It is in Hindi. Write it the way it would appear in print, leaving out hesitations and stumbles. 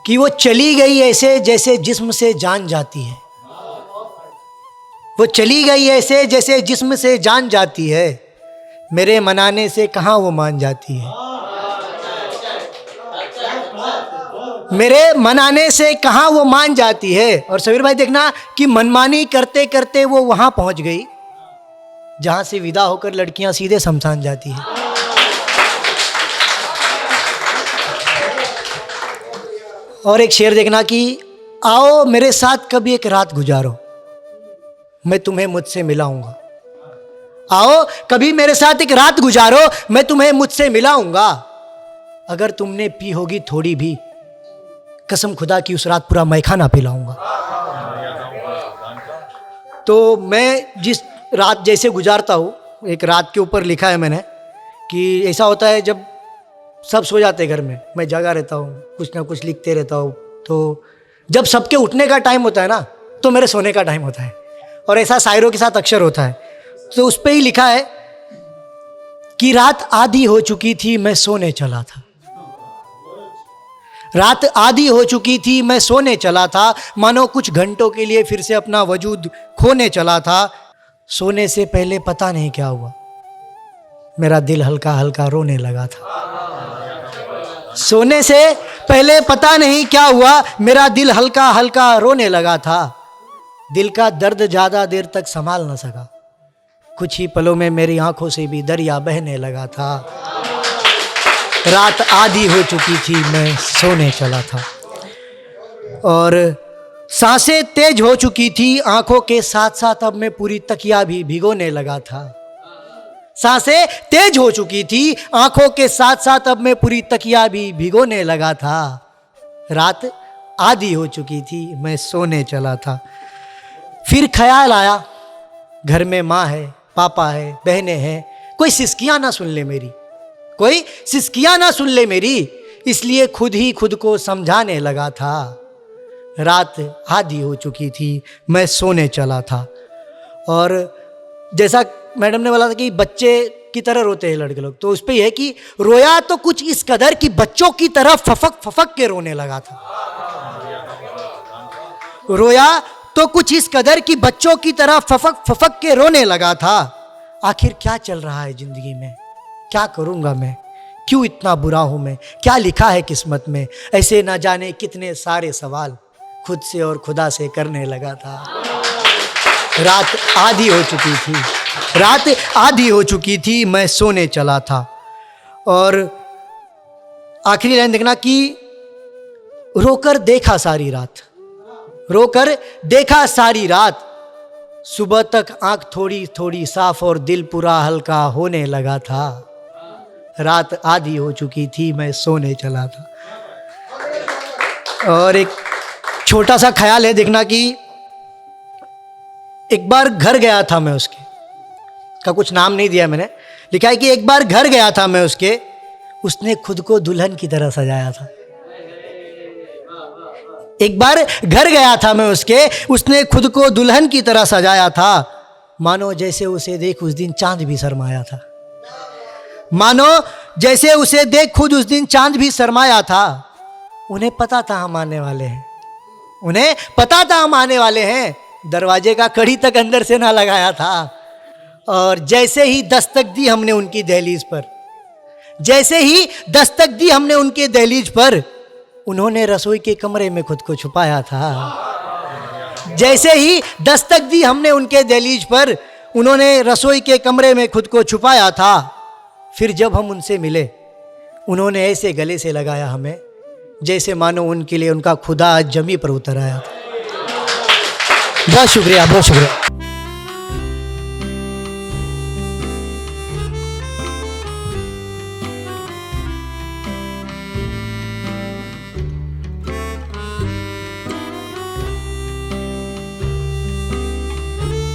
कि वो चली गई ऐसे जैसे जिस्म से जान जाती है। वो चली गई ऐसे जैसे जिस्म से जान जाती है, मेरे मनाने से कहाँ वो मान जाती है। मेरे मनाने से कहाँ वो मान जाती है। और सबीर भाई देखना कि मनमानी करते करते वो वहां पहुंच गई जहां से विदा होकर लड़कियां सीधे शमशान जाती है। और एक शेर देखना कि आओ मेरे साथ कभी एक रात गुजारो, मैं तुम्हें मुझसे मिलाऊंगा। आओ कभी मेरे साथ एक रात गुजारो, मैं तुम्हें मुझसे मिलाऊंगा। अगर तुमने पी होगी थोड़ी भी, कसम खुदा की उस रात पूरा मैखाना पिलाऊंगा। तो मैं जिस रात जैसे गुजारता हूँ, एक रात के ऊपर लिखा है मैंने कि ऐसा होता है जब सब सो जाते घर में, मैं जगा रहता हूँ, कुछ ना कुछ लिखते रहता हूँ। तो जब सबके उठने का टाइम होता है ना, तो मेरे सोने का टाइम होता है। और ऐसा शायरों के साथ अक्षर होता है। तो उस पे ही लिखा है कि रात आधी हो चुकी थी, मैं सोने चला था। रात आधी हो चुकी थी, मैं सोने चला था, मानो कुछ घंटों के लिए फिर से अपना वजूद खोने चला था। सोने से पहले पता नहीं क्या हुआ, मेरा दिल हल्का हल्का रोने लगा था। सोने से पहले पता नहीं क्या हुआ, मेरा दिल हल्का हल्का रोने लगा था। दिल का दर्द ज्यादा देर तक संभाल न सका, कुछ ही पलों में मेरी आंखों से भी दरिया बहने लगा था। रात आधी हो चुकी थी, मैं सोने चला था। और सांसें तेज हो चुकी थी, आंखों के साथ साथ अब मैं पूरी तकिया भी भिगोने लगा था। सांसें तेज हो चुकी थी, आंखों के साथ साथ अब मैं पूरी तकिया भी भिगोने लगा था। रात आधी हो चुकी थी, मैं सोने चला था। फिर ख्याल आया घर में माँ है, पापा है, बहनें हैं, कोई सिसकियां ना सुन ले मेरी, कोई सिसकियां ना सुन ले मेरी, इसलिए खुद ही खुद को समझाने लगा था। रात आधी हो चुकी थी, मैं सोने चला था। और जैसा मैडम ने बोला था कि बच्चे की तरह रोते हैं लड़के लोग, तो उस पे है कि रोया तो कुछ इस कदर कि बच्चों की तरह फफक फफक के रोने लगा था। रोया तो कुछ इस कदर कि बच्चों की तरह फफक फफक के रोने लगा था। आखिर क्या चल रहा है जिंदगी में, क्या करूंगा मैं, क्यों इतना बुरा हूं मैं, क्या लिखा है किस्मत में, ऐसे ना जाने कितने सारे सवाल खुद से और खुदा से करने लगा था। रात आधी हो चुकी थी, रात आधी हो चुकी थी, मैं सोने चला था। और आखिरी लाइन देखना कि रोकर देखा सारी रात, रोकर देखा सारी रात, सुबह तक आंख थोड़ी थोड़ी साफ और दिल पूरा हल्का होने लगा था। रात आधी हो चुकी थी, मैं सोने चला था। और एक छोटा सा ख्याल है देखना कि एक बार घर गया था मैं, उसके का कुछ नाम नहीं दिया मैंने, लिखा है कि एक बार घर गया था मैं उसके, उसने खुद को दुल्हन की तरह सजाया था। एक बार घर गया था मैं उसके, उसने खुद को दुल्हन की तरह सजाया था, मानो जैसे उसे देख उस दिन चांद भी शर्माया था। मानो जैसे उसे देख खुद उस दिन चांद भी शर्माया था। उन्हें पता था हम आने वाले हैं, उन्हें पता था हम आने वाले हैं, दरवाजे का कड़ी तक अंदर से ना लगाया था। और जैसे ही दस्तक दी हमने उनकी दहलीज पर, जैसे ही दस्तक दी हमने उनके दहलीज पर, उन्होंने रसोई के कमरे में खुद को छुपाया था। जैसे ही दस्तक दी हमने उनके दहलीज पर, उन्होंने रसोई के कमरे में खुद को छुपाया था। फिर जब हम उनसे मिले, उन्होंने ऐसे गले से लगाया हमें जैसे मानो उनके लिए उनका खुदा जमी पर उतर आया था। बहुत शुक्रिया, बहुत शुक्रिया।